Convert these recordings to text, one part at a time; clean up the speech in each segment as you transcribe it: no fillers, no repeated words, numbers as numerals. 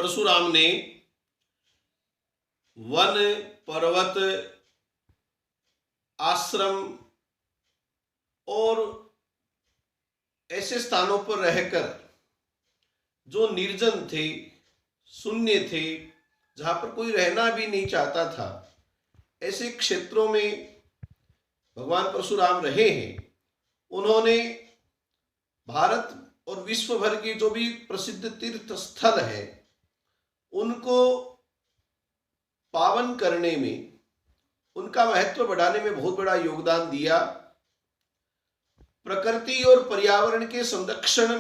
परशुराम ने वन, पर्वत, आश्रम और ऐसे स्थानों पर रहकर जो निर्जन थे, शून्य थे, जहां पर कोई रहना भी नहीं चाहता था, ऐसे क्षेत्रों में भगवान परशुराम रहे हैं। उन्होंने भारत और विश्व भर के जो भी प्रसिद्ध तीर्थ स्थल है उनको पावन करने में, उनका महत्व बढ़ाने में बहुत बड़ा योगदान दिया। प्रकृति और पर्यावरण के संरक्षण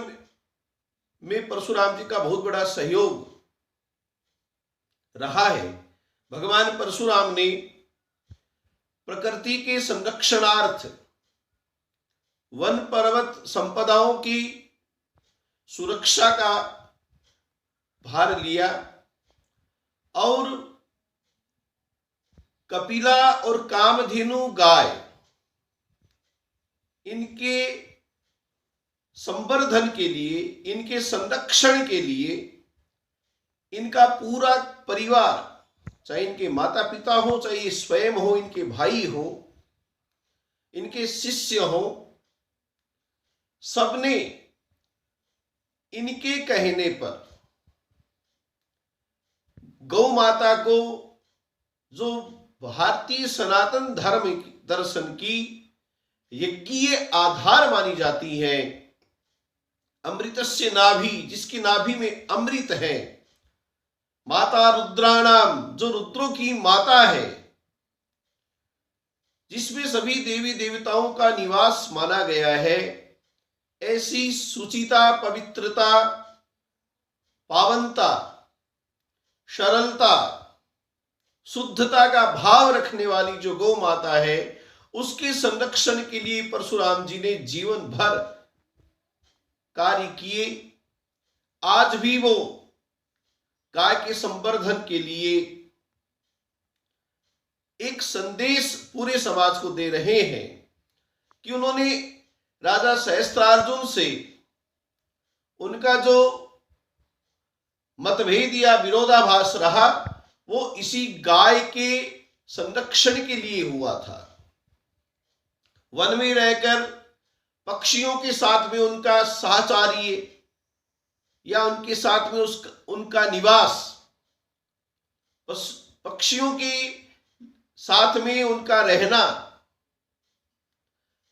में परशुराम जी का बहुत बड़ा सहयोग रहा है। भगवान परशुराम ने प्रकृति के संरक्षणार्थ वन पर्वत संपदाओं की सुरक्षा का भार लिया और कपिला और कामधेनु गाय, इनके संवर्धन के लिए, इनके संरक्षण के लिए इनका पूरा परिवार, चाहे इनके माता पिता हो, चाहे ये स्वयं हो, इनके भाई हो, इनके शिष्य हो, सबने इनके कहने पर गौ माता को, जो भारतीय सनातन धर्म दर्शन की यज्ञीय आधार मानी जाती है, अमृतस्य नाभि, जिसकी नाभि में अमृत है, माता रुद्राणाम, जो रुद्रों की माता है, जिसमें सभी देवी देवताओं का निवास माना गया है, ऐसी सुचिता, पवित्रता, पावनता, सरलता, शुद्धता का भाव रखने वाली जो गौ माता है, उसके संरक्षण के लिए परशुराम जी ने जीवन भर कार्य किए। आज भी वो गाय के संवर्धन के लिए एक संदेश पूरे समाज को दे रहे हैं कि उन्होंने राजा सहस्त्रार्जुन से उनका जो मतभेद या विरोधाभास रहा, वो इसी गाय के संरक्षण के लिए हुआ था। वन में रहकर पक्षियों के साथ में उनका साहचर्य या उनके साथ में उनका निवास, पक्षियों के साथ में उनका रहना,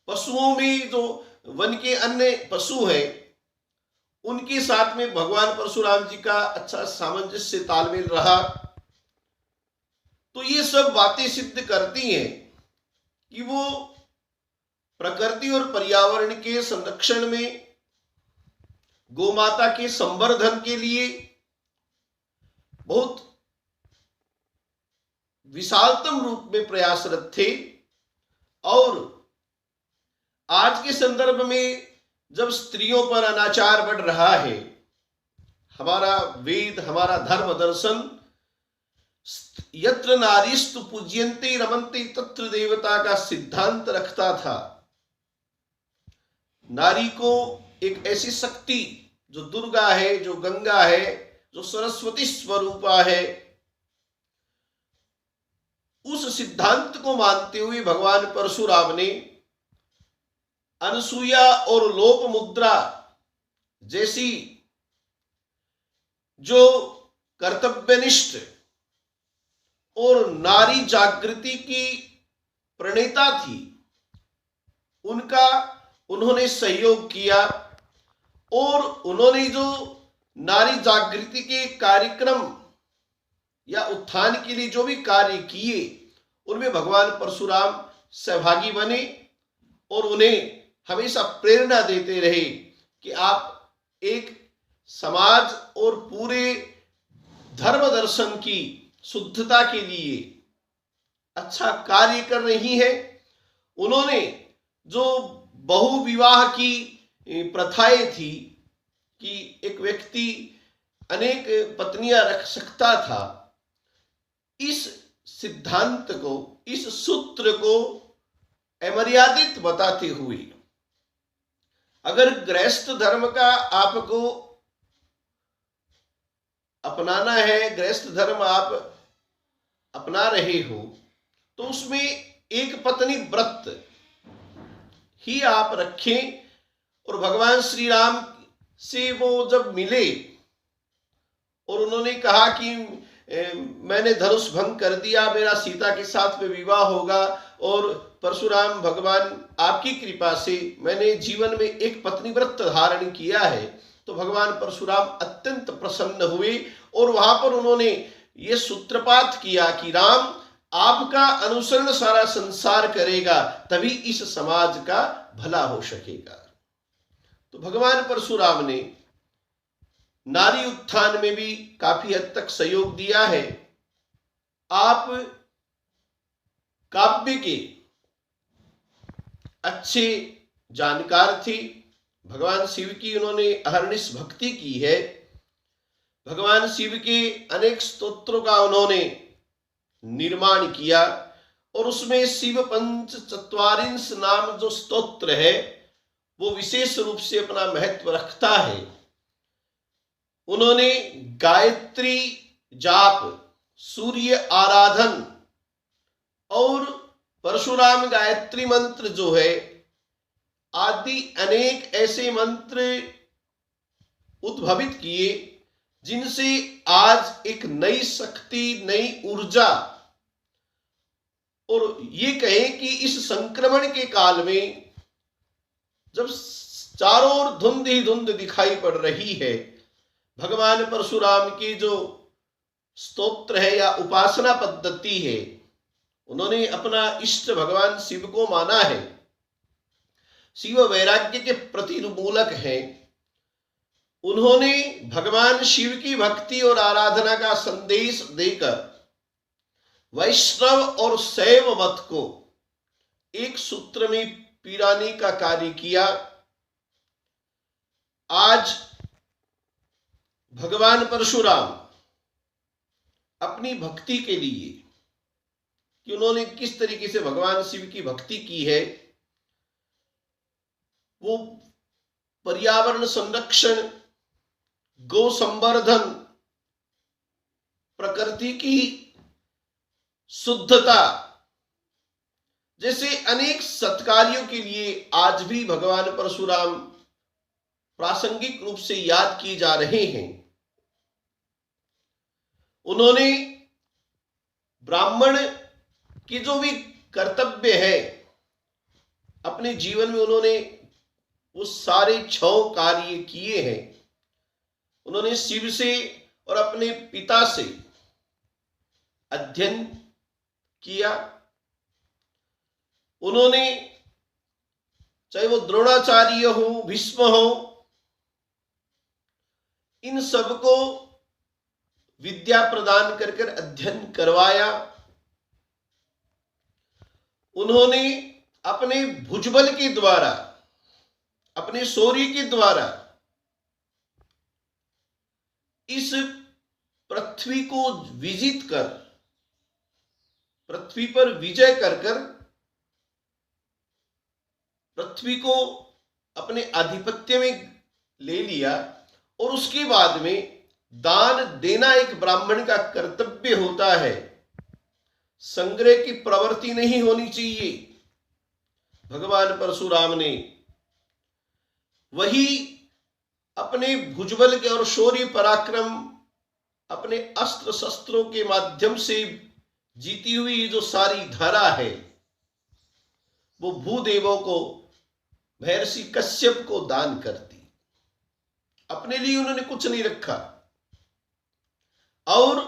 पशुओं में जो वन के अन्य पशु हैं उनके साथ में भगवान परशुराम जी का अच्छा सामंजस्य, तालमेल रहा। तो ये सब बातें सिद्ध करती हैं कि वो प्रकृति और पर्यावरण के संरक्षण में, गोमाता के संवर्धन के लिए बहुत विशालतम रूप में प्रयासरत थे। और आज के संदर्भ में जब स्त्रियों पर अनाचार बढ़ रहा है, हमारा वेद, हमारा धर्म दर्शन यत्र नारीस्तु पूज्यन्ते रमन्ते तत्र देवता का सिद्धांत रखता था। नारी को एक ऐसी शक्ति जो दुर्गा है, जो गंगा है, जो सरस्वती स्वरूपा है, उस सिद्धांत को मानते हुए भगवान परशुराम ने अनसुया और लोप मुद्रा जैसी जो कर्तव्यनिष्ठ और नारी जागृति की प्रणेता थी, उनका उन्होंने सहयोग किया। और उन्होंने जो नारी जागृति के कार्यक्रम या उत्थान के लिए जो भी कार्य किए, उनमें भगवान परशुराम सहभागी बने और उन्हें हमेशा प्रेरणा देते रहे कि आप एक समाज और पूरे धर्म दर्शन की शुद्धता के लिए अच्छा कार्य कर रही है। उन्होंने जो बहुविवाह की प्रथाएं थी कि एक व्यक्ति अनेक पत्नियां रख सकता था, इस सिद्धांत को, इस सूत्र को अमर्यादित बताते हुए, अगर गृहस्थ धर्म का आपको अपनाना है, गृहस्थ धर्म आप अपना रहे हो, तो उसमें एक पत्नी व्रत ही आप रखें। और भगवान श्री राम से वो जब मिले और उन्होंने कहा कि मैंने धनुष भंग कर दिया, मेरा सीता के साथ में विवाह होगा, और परशुराम भगवान आपकी कृपा से मैंने जीवन में एक पत्नी व्रत धारण किया है, तो भगवान परशुराम अत्यंत प्रसन्न हुए और वहां पर उन्होंने ये सूत्रपात किया कि राम, आपका अनुसरण सारा संसार करेगा, तभी इस समाज का भला हो सकेगा। तो भगवान परशुराम ने नारी उत्थान में भी काफी हद तक सहयोग दिया है। आप काव्य के अच्छे जानकार थे, भगवान शिव की उन्होंने अहर्निश भक्ति की है, भगवान शिव के अनेक स्तोत्रों का उन्होंने निर्माण किया, और उसमें शिव पंच चत्वारिंश नाम जो स्तोत्र है वो विशेष रूप से अपना महत्व रखता है। उन्होंने गायत्री जाप, सूर्य आराधन और परशुराम गायत्री मंत्र जो है आदि अनेक ऐसे मंत्र उद्भवित किए, जिनसे आज एक नई शक्ति, नई ऊर्जा, और ये कहें कि इस संक्रमण के काल में जब चारों ओर धुंध ही धुंध दिखाई पड़ रही है, भगवान परशुराम की जो स्तोत्र है या उपासना पद्धति है, उन्होंने अपना इष्ट भगवान शिव को माना है। शिव वैराग्य के प्रतिमूलक हैं। उन्होंने भगवान शिव की भक्ति और आराधना का संदेश देकर वैष्णव और शैव मत को एक सूत्र में पिराने का कार्य किया। आज भगवान परशुराम अपनी भक्ति के लिए कि उन्होंने किस तरीके से भगवान शिव की भक्ति की है, वो पर्यावरण संरक्षण, गौ संवर्धन, प्रकृति की शुद्धता जैसे अनेक सत्कार्यों के लिए आज भी भगवान परशुराम प्रासंगिक रूप से याद किए जा रहे हैं। उन्होंने ब्राह्मण की जो भी कर्तव्य है अपने जीवन में, उन्होंने वो सारे 6 कार्य किए हैं। उन्होंने शिव से और अपने पिता से अध्ययन किया। उन्होंने चाहे वो द्रोणाचार्य हो, भीष्म हो, इन सबको विद्या प्रदान कर कर अध्ययन करवाया। उन्होंने अपने भुजबल के द्वारा, अपने शौर्य के द्वारा इस पृथ्वी को विजित कर, पृथ्वी पर विजय कर कर पृथ्वी को अपने आधिपत्य में ले लिया। और उसके बाद में दान देना एक ब्राह्मण का कर्तव्य होता है, संग्रह की प्रवृत्ति नहीं होनी चाहिए। भगवान परशुराम ने वही अपने भुजबल के और शौर्य पराक्रम, अपने अस्त्र शस्त्रों के माध्यम से जीती हुई जो सारी धरा है, वो भूदेवों को, महर्षि कश्यप को दान कर दी। अपने लिए उन्होंने कुछ नहीं रखा। और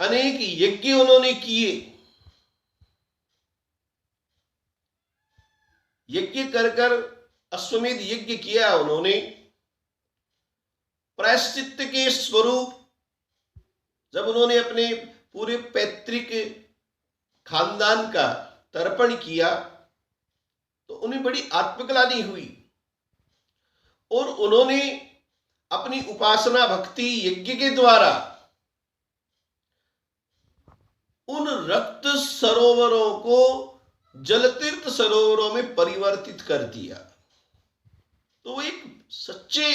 अनेक यज्ञ उन्होंने किए। यज्ञ कर कर अश्वमेध यज्ञ किया उन्होंने। प्रायश्चित्त के स्वरूप जब उन्होंने अपने पूरे पैतृक खानदान का तर्पण किया तो उन्हें बड़ी आत्मग्लानि हुई, और उन्होंने अपनी उपासना भक्ति यज्ञ के द्वारा उन रक्त सरोवरों को जलतीर्थ सरोवरों में परिवर्तित कर दिया। तो वो एक सच्चे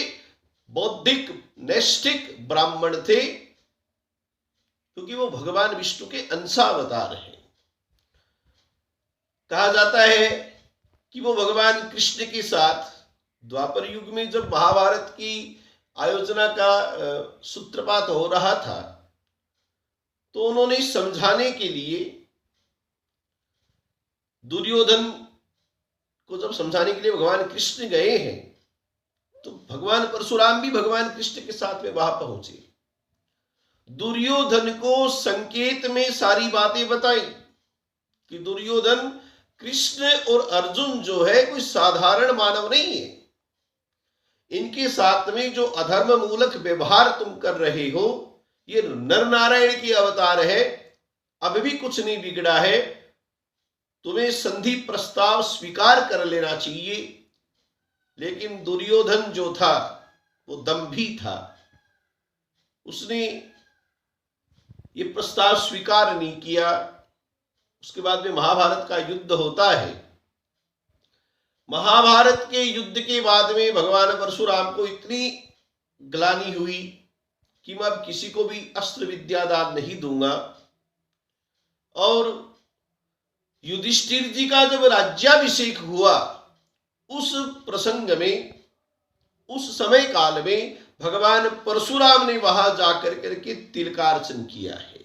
बौद्धिक नैष्ठिक ब्राह्मण थे, क्योंकि वो भगवान विष्णु के अंशावतार हैं। कहा जाता है कि वो भगवान कृष्ण के साथ द्वापर युग में जब महाभारत की आयोजना का सूत्रपात हो रहा था, तो उन्होंने समझाने के लिए दुर्योधन को जब समझाने के लिए भगवान कृष्ण गए हैं, तो भगवान परशुराम भी भगवान कृष्ण के साथ में वहां पहुंचे। दुर्योधन को संकेत में सारी बातें बताई कि दुर्योधन, कृष्ण और अर्जुन जो है कोई साधारण मानव नहीं है। इनके साथ में जो अधर्म मूलक व्यवहार तुम कर रहे हो, ये नर नारायण की अवतार है, अब भी कुछ नहीं बिगड़ा है, तुम्हें संधि प्रस्ताव स्वीकार कर लेना चाहिए। लेकिन दुर्योधन जो था वो दंभी था, उसने ये प्रस्ताव स्वीकार नहीं किया। उसके बाद में महाभारत का युद्ध होता है। महाभारत के युद्ध के बाद में भगवान परशुराम को इतनी ग्लानि हुई कि मैं अब किसी को भी अस्त्र विद्या दान नहीं दूंगा। और युधिष्ठिर जी का जब राज्याभिषेक हुआ, उस प्रसंग में, उस समय काल में भगवान परशुराम ने वहां जाकर करके तिलकार्चन किया है।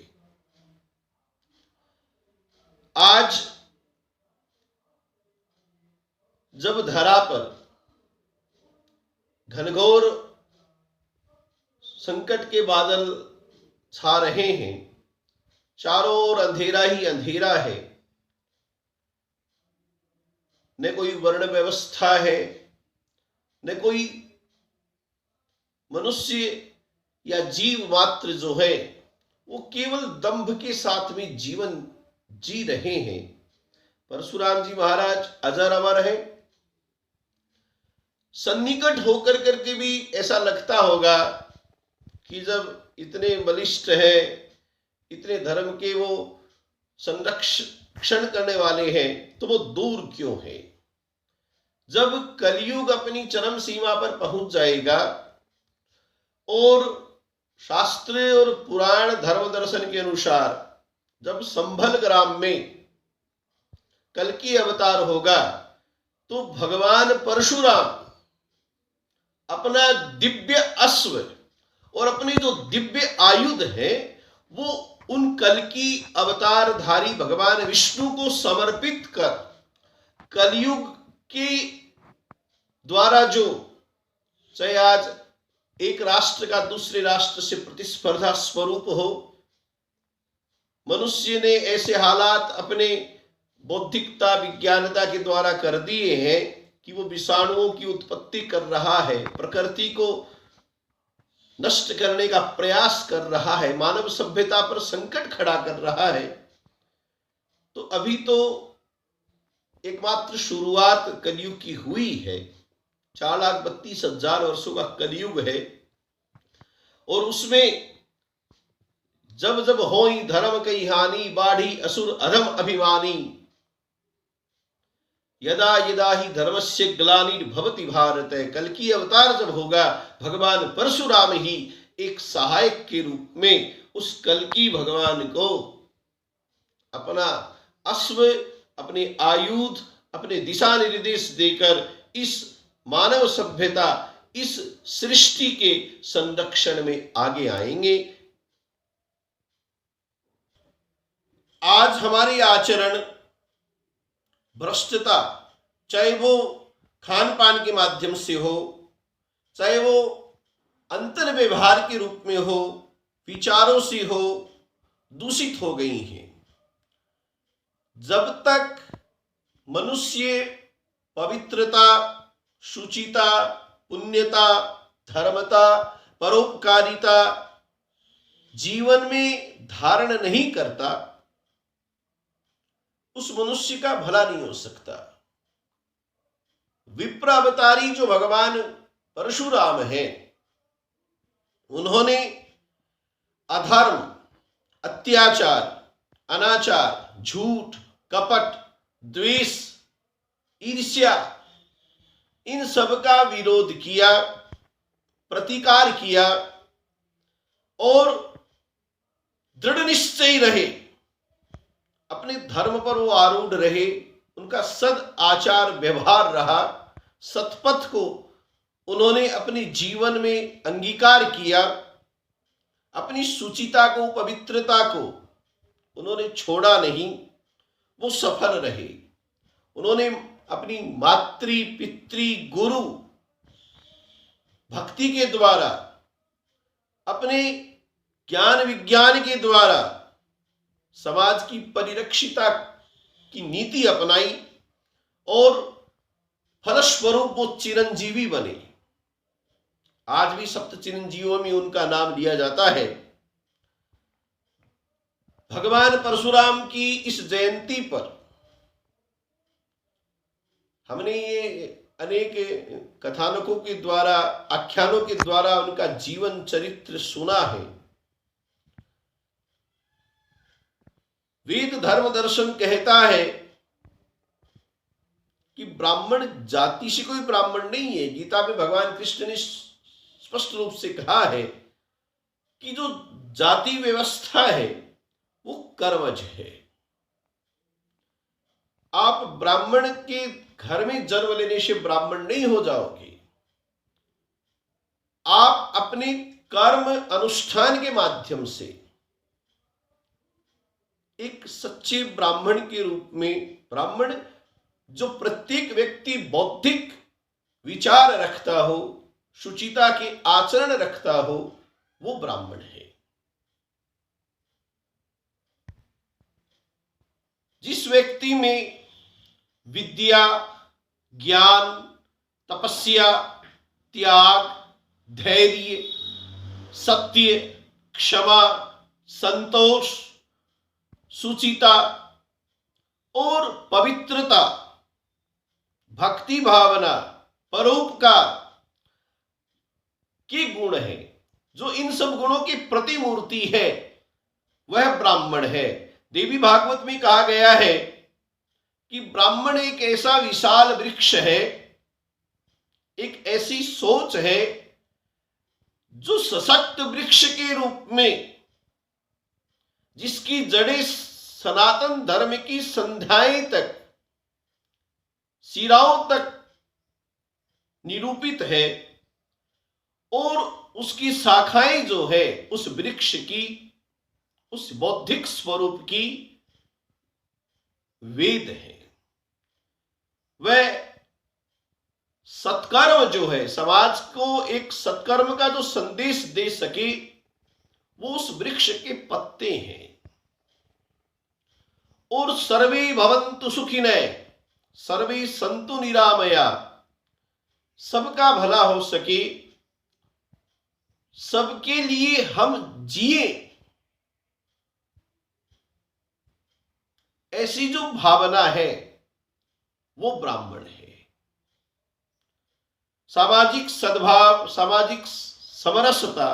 आज जब धरा पर घनघोर संकट के बादल छा रहे हैं, चारों ओर अंधेरा ही अंधेरा है, न कोई वर्ण व्यवस्था है, न कोई मनुष्य या जीव मात्र जो है वो केवल दंभ के साथ में जीवन जी रहे हैं। परशुराम जी महाराज अजर अमर है। सन्निकट होकर करके भी ऐसा लगता होगा कि जब इतने बलिष्ठ है, इतने धर्म के वो संरक्षण करने वाले हैं, तो वो दूर क्यों है। जब कलयुग अपनी चरम सीमा पर पहुंच जाएगा और शास्त्र और पुराण धर्म दर्शन के अनुसार जब संभल ग्राम में कल्कि अवतार होगा, तो भगवान परशुराम अपना दिव्य अश्व और अपने जो दिव्य आयुध है वो उन कल्कि अवतारधारी भगवान विष्णु को समर्पित कर कलयुग के द्वारा जो, चाहे आज एक राष्ट्र का दूसरे राष्ट्र से प्रतिस्पर्धा स्वरूप हो, मनुष्य ने ऐसे हालात अपने बौद्धिकता विज्ञानता के द्वारा कर दिए हैं कि वो विषाणुओं की उत्पत्ति कर रहा है, प्रकृति को नष्ट करने का प्रयास कर रहा है, मानव सभ्यता पर संकट खड़ा कर रहा है। तो अभी तो एकमात्र शुरुआत कलयुग की हुई है। 4,32,000 वर्षों का कलयुग है, और उसमें जब जब होई धर्म कई हानि, बाढ़ी असुर अधम अभिमानी, यदा यदा ही धर्मस्य ग्लानिर्भवति भारत। कल्कि अवतार जब होगा, भगवान परशुराम ही एक सहायक के रूप में उस कल्कि भगवान को अपना अश्व, अपने आयुध, अपने दिशा निर्देश देकर इस मानव सभ्यता, इस सृष्टि के संरक्षण में आगे आएंगे। आज हमारे आचरण, भ्रष्टता, चाहे वो खान पान के माध्यम से हो, चाहे वो अंतर व्यवहार के रूप में हो, विचारों से हो, दूषित हो गई हैं। जब तक मनुष्य पवित्रता, शुचिता, पुण्यता, धर्मता, परोपकारिता जीवन में धारण नहीं करता, उस मनुष्य का भला नहीं हो सकता। विप्र अवतारी जो भगवान परशुराम हैं, उन्होंने अधर्म, अत्याचार, अनाचार, झूठ, कपट, द्वेष, ईर्ष्या, इन सब का विरोध किया। प्रतिकार किया और दृढ़ निश्चयी रहे, अपने धर्म पर वो आरूढ़ रहे, उनका सद आचार व्यवहार रहा, सतपथ को उन्होंने अपने जीवन में अंगीकार किया, अपनी शुचिता को, पवित्रता को उन्होंने छोड़ा नहीं, वो सफल रहे। उन्होंने अपनी मातृ पितृ गुरु भक्ति के द्वारा, अपने ज्ञान विज्ञान के द्वारा समाज की परिरक्षिता की नीति अपनाई और फलस्वरूप वो चिरंजीवी बने। आज भी सप्त चिरंजीवियों में उनका नाम लिया जाता है। भगवान परशुराम की इस जयंती पर हमने ये अनेक कथानकों के द्वारा, आख्यानों के द्वारा उनका जीवन चरित्र सुना है। वेद धर्म दर्शन कहता है कि ब्राह्मण जाति से कोई ब्राह्मण नहीं है। गीता में भगवान कृष्ण ने स्पष्ट रूप से कहा है कि जो जाति व्यवस्था है वो कर्मज है। आप ब्राह्मण के घर में जन्म लेने से ब्राह्मण नहीं हो जाओगे। आप अपने कर्म अनुष्ठान के माध्यम से एक सच्चे ब्राह्मण के रूप में, ब्राह्मण जो प्रत्येक व्यक्ति बौद्धिक विचार रखता हो, शुचिता के आचरण रखता हो, वो ब्राह्मण है। जिस व्यक्ति में विद्या, ज्ञान, तपस्या, त्याग, धैर्य, सत्य, क्षमा, संतोष, सुचिता और पवित्रता, भक्ति भावना, परोपकार के गुण है, जो इन सब गुणों की प्रतिमूर्ति है, वह ब्राह्मण है। देवी भागवत में कहा गया है कि ब्राह्मण एक ऐसा विशाल वृक्ष है, एक ऐसी सोच है जो सशक्त वृक्ष के रूप में, जिसकी जड़ें सनातन धर्म की संध्याएं तक, सिराओं तक निरूपित है, और उसकी शाखाएं जो है उस वृक्ष की, उस बौद्धिक स्वरूप की वेद है। वह सत्कर्म जो है, समाज को एक सत्कर्म का जो संदेश दे सके, वो उस वृक्ष के पत्ते हैं। और सर्वे भवन्तु सुखिनः, सर्वे सन्तु निरामया, सबका भला हो सके, सबके लिए हम जिए, ऐसी जो भावना है वो ब्राह्मण है। सामाजिक सद्भाव, सामाजिक समरसता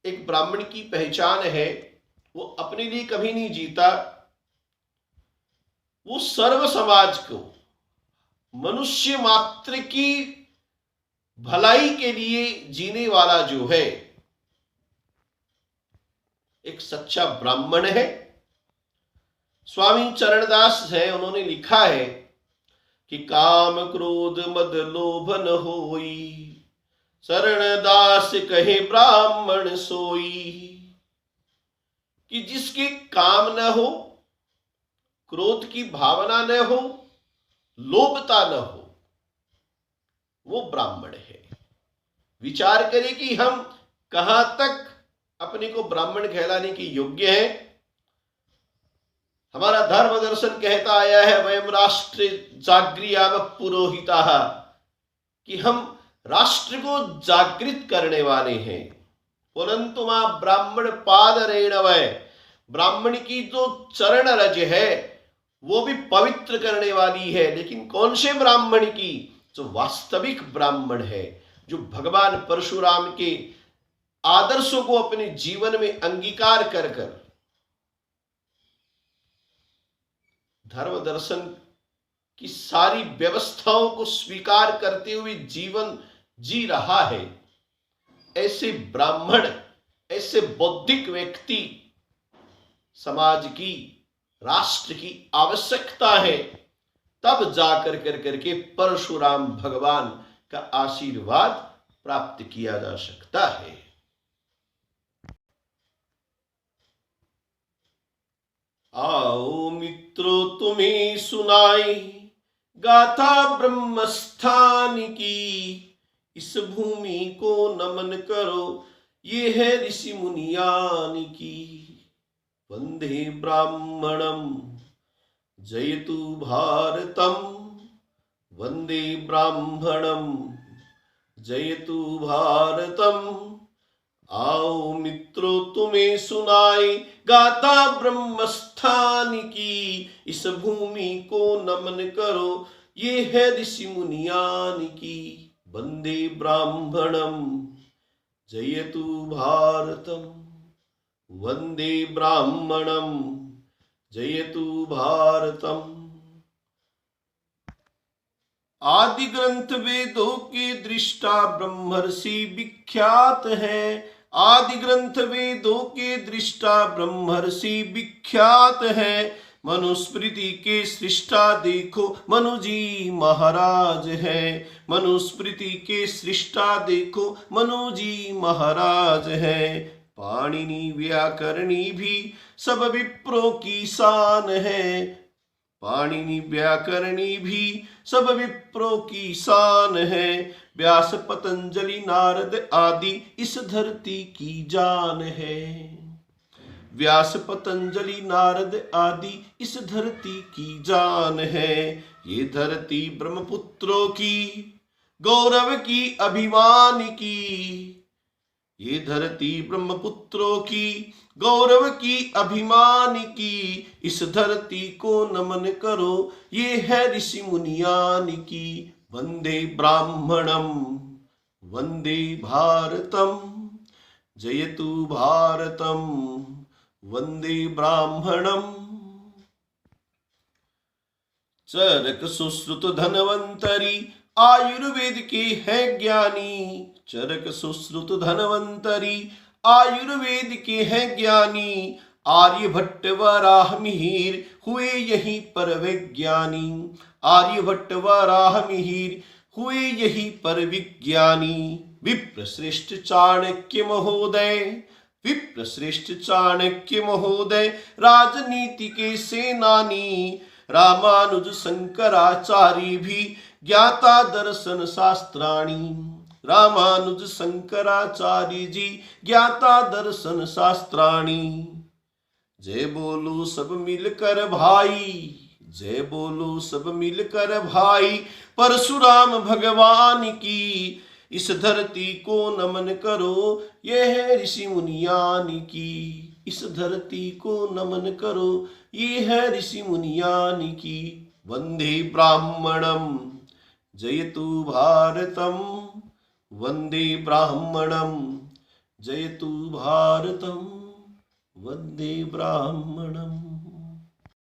एक ब्राह्मण की पहचान है। वो अपने लिए कभी नहीं जीता, वो सर्व समाज को, मनुष्य मात्र की भलाई के लिए जीने वाला जो है एक सच्चा ब्राह्मण है। स्वामी चरणदास है, उन्होंने लिखा है कि काम क्रोध मद लोभ न होई, शरण दास कहे ब्राह्मण सोई। कि जिसके काम न हो, क्रोध की भावना न हो, लोभता न हो, वो ब्राह्मण है। विचार करें कि हम कहां तक अपने को ब्राह्मण कहलाने के योग्य हैं। हमारा धर्म दर्शन कहता आया है, वयम राष्ट्र जागृयाम पुरोहिता, कि हम राष्ट्र को जागृत करने वाले हैं। परंतु मां ब्राह्मण पाद रेणवय, ब्राह्मण की जो चरण रज है वो भी पवित्र करने वाली है। लेकिन कौन से ब्राह्मण की? जो वास्तविक ब्राह्मण है, जो भगवान परशुराम के आदर्शों को अपने जीवन में अंगीकार कर कर धर्म दर्शन की सारी व्यवस्थाओं को स्वीकार करते हुए जीवन जी रहा है, ऐसे ब्राह्मण, ऐसे बौद्धिक व्यक्ति समाज की, राष्ट्र की आवश्यकता है। तब जाकर करके परशुराम भगवान का आशीर्वाद प्राप्त किया जा सकता है। आओ मित्रों तुम्हें सुनाए गाथा ब्रह्मस्थान की, इस भूमि को नमन करो ये है ऋषि मुनियान की। वंदे ब्राह्मणम जयतु भारतम, वंदे ब्राह्मणम जयतु भारतम। आओ मित्रों तुम्हें सुनाए गाथा ब्रह्मस्थान की, इस भूमि को नमन करो ये है ऋषि मुनियान की। वंदे ब्राह्मणम जयतु भारतम, वंदे ब्राह्मणम जयतु भारतम। आदि ग्रंथ वेदों के दृष्टा ब्रह्मर्षि विख्यात है, आदि ग्रंथ वेदों के दृष्टा ब्रह्मर्षि विख्यात है। मनुस्मृति के सृष्टा देखो मनुजी महाराज है, मनुस्मृति के सृष्टा देखो मनुजी महाराज है। पाणिनि व्याकरणी भी सब विप्रों की शान है, पाणिनि व्याकरणी भी सब विप्रों की शान है। व्यास पतंजलि नारद आदि इस धरती की जान है, व्यास पतंजलि नारद आदि इस धरती की जान है। ये धरती ब्रह्मपुत्रों की गौरव की अभिमान की, ये धरती ब्रह्मपुत्रों की गौरव की अभिमान की। इस धरती को नमन करो ये है ऋषि मुनियान की। वंदे ब्राह्मणम वंदे भारतम जयतु भारतम, वंदे ब्राह्मणम। चरक सुश्रुत धनवंतरी आयुर्वेद के है ज्ञानी, चरक सुश्रुत धनवंतरी आयुर्वेद के हैं ज्ञानी। आर्यभट्ट वराह मिहिर हुए यहीं पर विज्ञानी, आर्यभट्ट वराह मिहिर हुए यहीं पर विज्ञानी। विप्र श्रेष्ठ चाणक्य महोदय, विप्र श्रेष्ठ चाणक्य महोदय राजनीति के सेनानी। रामानुज शंकराचार्य भी ज्ञाता दर्शन शास्त्राणी, रामानुज शंकराचार्य जी ज्ञाता दर्शन शास्त्राणी। जय बोलो सब मिलकर भाई, जय बोलो सब मिलकर भाई परशुराम भगवान की। इस धरती को नमन करो ये है ऋषि मुनियान की, इस धरती को नमन करो ये है ऋषि मुनियान की। वंदे ब्राह्मणम जयतु भारतम, वंदे ब्राह्मणम जयतु भारतम, वंदे ब्राह्मणम।